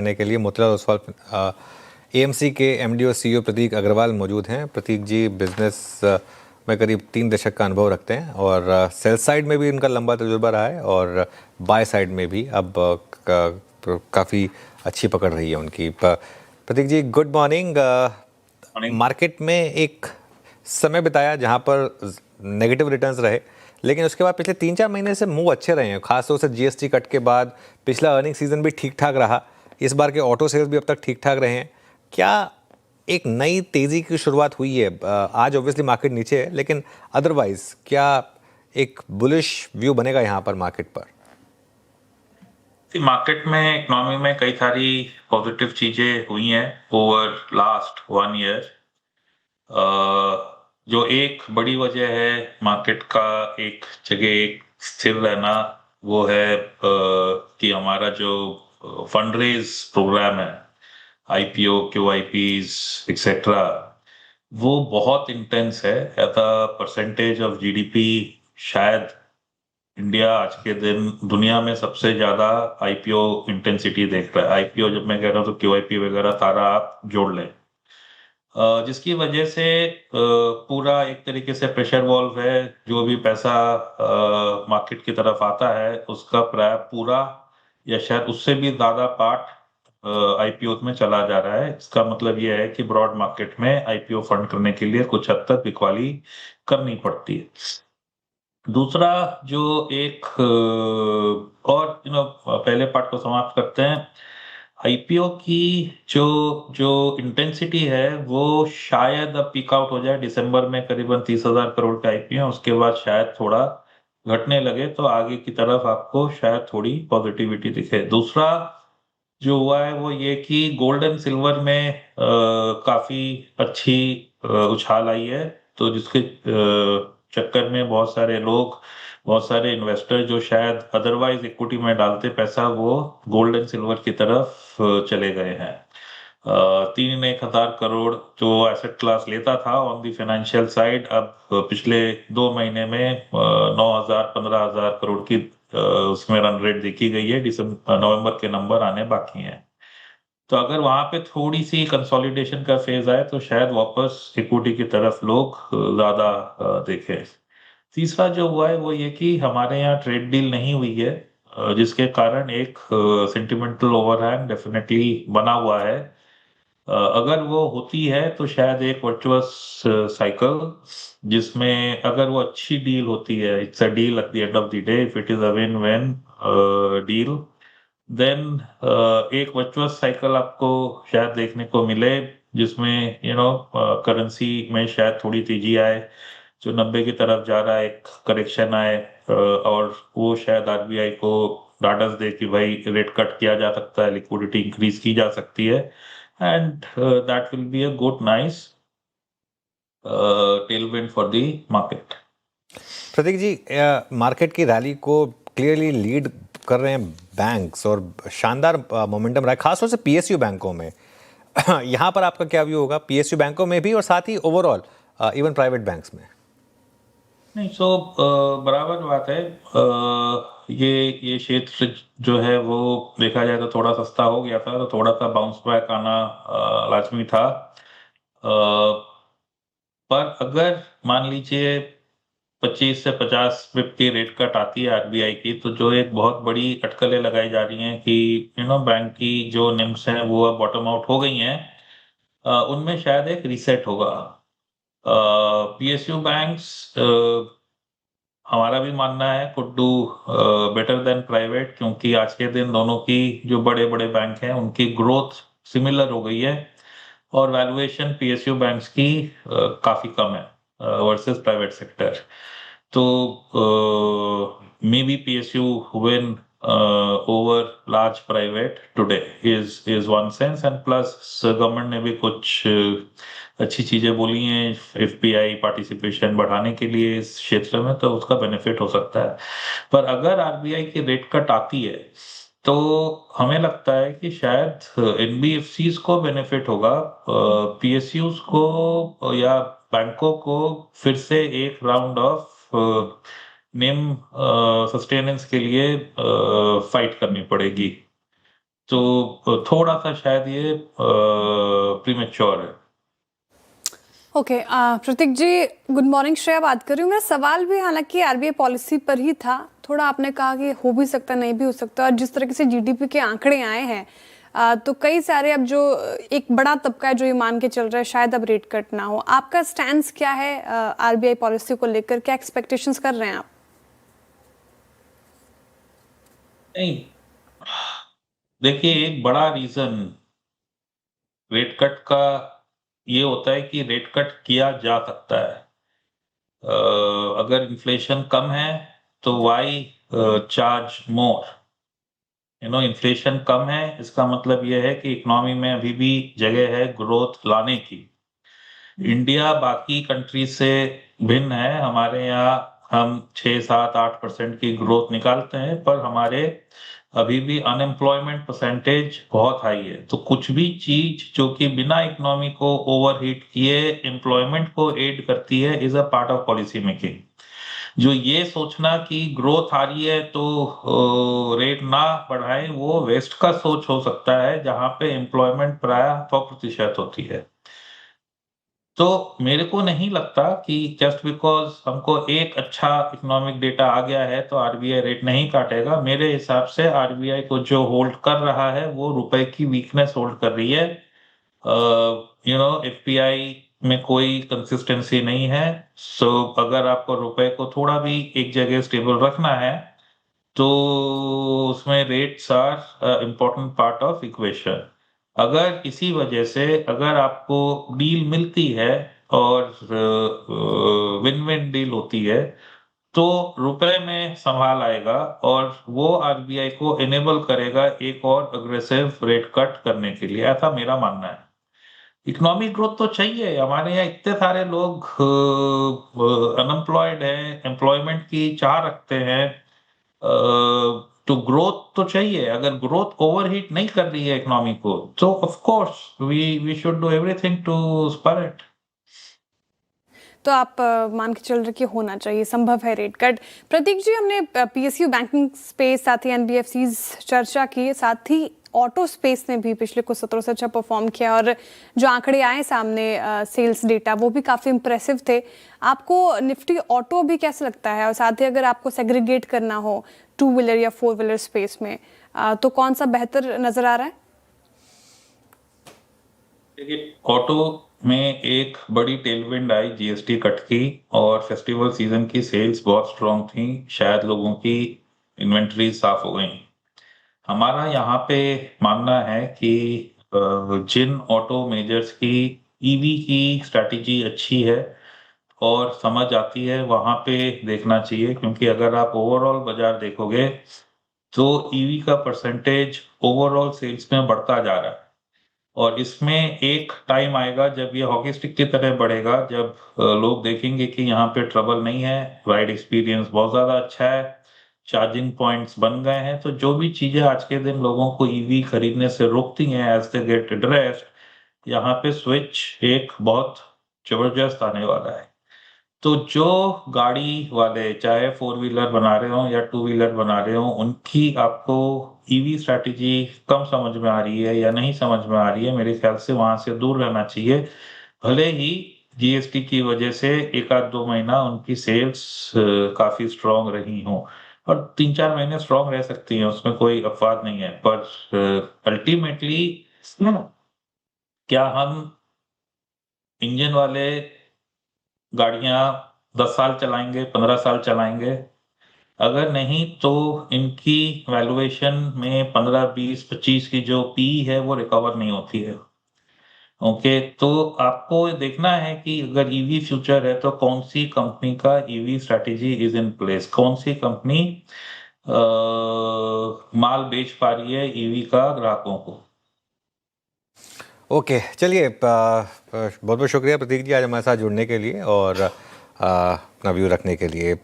करने के लिए मोतीलाल ओसवाल एएमसी के एमडी और सीईओ प्रतीक अग्रवाल मौजूद हैं। प्रतीक जी बिजनेस में करीब 3 दशक का अनुभव रखते हैं और सेल साइड में भी उनका लंबा तजुर्बा रहा है और बाय साइड में भी अब काफ़ी अच्छी पकड़ रही है उनकी। प्रतीक जी गुड मॉर्निंग। मार्केट में एक समय बिताया जहां पर नेगेटिव रिटर्न्स रहे, लेकिन उसके बाद पिछले 3-4 महीने से मूव अच्छे रहे हैं, खासतौर से जीएसटी कट के बाद। पिछला अर्निंग सीजन भी ठीक ठाक रहा, इस बार के ऑटो सेल्स भी अब तक ठीक ठाक रहे हैं। क्या एक नई तेजी की शुरुआत हुई है? आज ऑब्वियसली मार्केट नीचे है, लेकिन अदरवाइज क्या एक बुलिश व्यू बनेगा यहाँ पर मार्केट पर? मार्केट में इकोनॉमी में कई सारी पॉजिटिव चीजें हुई हैं ओवर लास्ट 1 ईयर। जो एक बड़ी वजह है मार्केट का एक जगह एक स्थिर रहना, वो है कि हमारा जो फंड रेज प्रोग्राम है, आईपीओ, क्यूआईपीज एक्सेट्रा, वो बहुत इंटेंस है। At a percentage of GDP शायद इंडिया आज के दिन दुनिया में सबसे ज्यादा आईपीओ इंटेंसिटी देख रहा है। आईपीओ जब मैं कह रहा हूँ तो क्यूआईपी वगैरह सारा आप जोड़ लें, जिसकी वजह से पूरा एक तरीके से प्रेशर वॉल्व है। जो भी पैसा मार्केट की तरफ आता है उसका प्राय पूरा या शायद उससे भी ज्यादा पार्ट आईपीओ में चला जा रहा है। इसका मतलब यह है कि ब्रॉड मार्केट में आईपीओ फंड करने के लिए कुछ हद तक बिकवाली करनी पड़ती है। दूसरा जो एक और पहले पार्ट को समाप्त करते हैं। आईपीओ की जो जो इंटेंसिटी है वो शायद अब पीक आउट हो जाए दिसंबर में। करीबन 30,000 करोड़ का आईपीओ, उसके बाद शायद थोड़ा घटने लगे, तो आगे की तरफ आपको शायद थोड़ी पॉजिटिविटी दिखे। दूसरा जो हुआ है वो ये कि गोल्ड एंड सिल्वर में काफी अच्छी उछाल आई है, तो जिसके चक्कर में बहुत सारे लोग, बहुत सारे इन्वेस्टर जो शायद अदरवाइज इक्विटी में डालते पैसा, वो गोल्ड एंड सिल्वर की तरफ चले गए हैं। 3,001,000 करोड़ जो एसेट क्लास लेता था ऑन दी फाइनेंशियल साइड, अब पिछले 2 महीने में 9,000 15,000 करोड़ की उसमें रन रेट देखी गई है। नवंबर के नंबर आने बाकी हैं, तो अगर वहां पे थोड़ी सी कंसोलिडेशन का फेज आए तो शायद वापस इक्विटी की तरफ लोग ज्यादा देखें। तीसरा जो हुआ है वो ये कि हमारे यहाँ ट्रेड डील नहीं हुई है, जिसके कारण एक सेंटिमेंटल ओवरहैंग डेफिनेटली बना हुआ है। अगर वो होती है तो शायद एक वर्चुअस साइकिल, जिसमें अगर वो अच्छी डील होती है, it's a deal at the end of the day, if it is a win win deal, then एक वर्चुअस साइकिल आपको शायद देखने को मिले, जिसमें करेंसी में शायद थोड़ी तेजी आए, जो 90 की तरफ जा रहा है एक करेक्शन आए, और वो शायद आरबीआई को डाटस दे कि भाई रेट कट किया जा सकता है, लिक्विडिटी इंक्रीज की जा सकती है, and that will be a good nice tailwind for the market. Pratik ji, market की रैली को क्लियरली लीड कर रहे हैं बैंक्स और शानदार मोमेंटम रहा है, खासतौर से पीएसयू बैंकों में। यहाँ पर आपका क्या व्यू होगा, पीएसयू बैंकों में भी और साथ ही ओवरऑल इवन प्राइवेट बैंक्स में? नहीं, सो बराबर बात है। ये क्षेत्र जो है वो देखा जाए तो थोड़ा सस्ता हो गया था, तो थोड़ा सा बाउंस बैक आना लाजमी था। पर अगर मान लीजिए 25 से 50 बिप की रेट कट आती है आरबीआई की, तो जो एक बहुत बड़ी अटकलें लगाई जा रही हैं कि बैंक की जो निम्स हैं वो अब बॉटम आउट हो गई हैं, उनमें शायद एक रीसेट होगा। पीएसयू बैंक्स, हमारा भी मानना है, could do better than private, क्योंकि आज के दिन दोनों की जो बड़े बड़े बैंक हैं उनकी ग्रोथ सिमिलर हो गई है, और वैल्यूएशन पीएसयू बैंक्स की काफी कम है वर्सेस प्राइवेट सेक्टर। तो may be PSU win over large private today is one sense, and plus government ने भी कुछ अच्छी चीजें बोली हैं एफपीआई पार्टिसिपेशन बढ़ाने के लिए इस क्षेत्र में, तो उसका बेनिफिट हो सकता है। पर अगर आरबीआई की रेट कट आती है तो हमें लगता है कि शायद एनबीएफसीज को बेनिफिट होगा, पीएसयूज को या बैंकों को फिर से एक राउंड ऑफ निम सस्टेनेंस के लिए फाइट करनी पड़ेगी। तो थोड़ा सा शायद ये प्रीमेच्योर है। ओके प्रतीक जी, गुड मॉर्निंग। श्रेया बात कर रही हूँ। मेरा सवाल भी हालांकि आरबीआई पॉलिसी पर ही था। थोड़ा आपने कहा कि हो भी सकता नहीं भी हो सकता, और जिस तरीके से जीडीपी के आंकड़े आए हैं तो कई सारे अब जो एक बड़ा तबका है जो ये मान के चल रहा है शायद अब रेट कट ना हो। आपका स्टैंड क्या है आरबीआई पॉलिसी को लेकर? क्या एक्सपेक्टेशंस कर रहे हैं आप? नहीं, देखिए एक बड़ा रीजन रेट कट का ये होता है कि रेट कट किया जा सकता है। अगर इन्फ्लेशन कम है तो वाई चार्ज मोर। इन्फ्लेशन कम है, इसका मतलब यह है कि इकोनॉमी में अभी भी जगह है ग्रोथ लाने की। इंडिया बाकी कंट्री से भिन्न है। हमारे यहाँ हम 6, 7, 8% की ग्रोथ निकालते हैं, पर हमारे अभी भी अनएम्प्लॉयमेंट परसेंटेज बहुत हाई है। तो कुछ भी चीज जो कि बिना इकोनॉमी को ओवरहीट किए एम्प्लॉयमेंट को एड करती है is a part of policy making. जो ये सोचना कि ग्रोथ आ रही है तो रेट ना बढ़ाए, वो वेस्ट का सोच हो सकता है, जहां पे एम्प्लॉयमेंट प्राय 100% होती है। तो मेरे को नहीं लगता कि जस्ट बिकॉज हमको एक अच्छा इकोनॉमिक डेटा आ गया है तो आरबीआई रेट नहीं काटेगा। मेरे हिसाब से आरबीआई को जो होल्ड कर रहा है वो रुपए की वीकनेस होल्ड कर रही है। एफपीआई में कोई कंसिस्टेंसी नहीं है। सो अगर आपको रुपए को थोड़ा भी एक जगह स्टेबल रखना है तो उसमें rates are important part of equation. अगर इसी वजह से अगर आपको डील मिलती है और विन विन डील होती है तो रुपए में संभाल आएगा और वो आरबीआई को एनेबल करेगा एक और अग्रेसिव रेट कट करने के लिए, ऐसा मेरा मानना है। इकोनॉमिक ग्रोथ तो चाहिए, हमारे यहाँ इतने सारे लोग अनएम्प्लॉयड हैं, एम्प्लॉयमेंट की चाह रखते हैं। तो ग्रोथ तो चाहिए। अगर ग्रोथ ओवरहीट नहीं कर रही है इकोनॉमी को तो of course we should do everything to spur it. तो आप मान के चल रहे कि होना चाहिए, संभव है रेट कट। प्रतीक जी, हमने पीएसयू बैंकिंग स्पेस, साथ ही एनबीएफसीज चर्चा की, साथ ही ऑटो स्पेस ने भी पिछले कुछ सत्रों से अच्छा परफॉर्म किया, और जो आंकड़े आए सामने सेल्स डेटा वो भी काफ़ी इंप्रेसिव थे। आपको निफ्टी ऑटो भी कैसा लगता है? और साथ ही अगर आपको सेग्रीगेट करना हो 2 व्हीलर या 4 व्हीलर स्पेस में तो कौन सा बेहतर नजर आ रहा है? देखिए, ऑटो में एक बड़ी टेलविंड आई जीएसटी कट की, और फेस्टिवल सीजन की सेल्स बहुत स्ट्रांग थी। शायद लोगों की इन्वेंट्री साफ हो गई। हमारा यहाँ पे मानना है कि जिन ऑटो मेजर्स की ईवी की स्ट्रैटेजी अच्छी है और समझ आती है वहां पे देखना चाहिए, क्योंकि अगर आप ओवरऑल बाजार देखोगे तो ईवी का परसेंटेज ओवरऑल सेल्स में बढ़ता जा रहा है। और इसमें एक टाइम आएगा जब ये हॉकी स्टिक की तरह बढ़ेगा, जब लोग देखेंगे कि यहाँ पे ट्रबल नहीं है, राइड एक्सपीरियंस बहुत ज्यादा अच्छा है, चार्जिंग पॉइंट्स बन गए हैं। तो जो भी चीजें आज के दिन लोगों को ईवी खरीदने से रोकती हैं एज दे गेट एड्रेस्ड, यहाँ पे स्विच एक बहुत जबरदस्त आने वाला है। तो जो गाड़ी वाले चाहे 4 व्हीलर बना रहे हो या 2 व्हीलर बना रहे हो, उनकी आपको ईवी स्ट्रैटेजी कम समझ में आ रही है या नहीं समझ में आ रही है, मेरे ख्याल से वहां से दूर रहना चाहिए। भले ही जीएसटी की वजह से 1 आध 2 महीना उनकी सेल्स काफी स्ट्रांग रही हो, और 3, 4 महीने स्ट्रांग रह सकती हैं, उसमें कोई अपवाद नहीं है। पर अल्टीमेटली क्या हम इंजन वाले गाड़ियां 10 साल चलाएंगे, 15 साल चलाएंगे? अगर नहीं तो इनकी वैल्यूएशन में 15, 20, 25 की जो पी है वो रिकवर नहीं होती है। ओके, तो आपको देखना है कि अगर ईवी फ्यूचर है तो कौन सी कंपनी का EV strategy is in place, कौन सी कंपनी माल बेच पा रही है ईवी का ग्राहकों को। ओके, चलिए, बहुत बहुत शुक्रिया प्रतीक जी आज हमारे साथ जुड़ने के लिए और अपना व्यू रखने के लिए।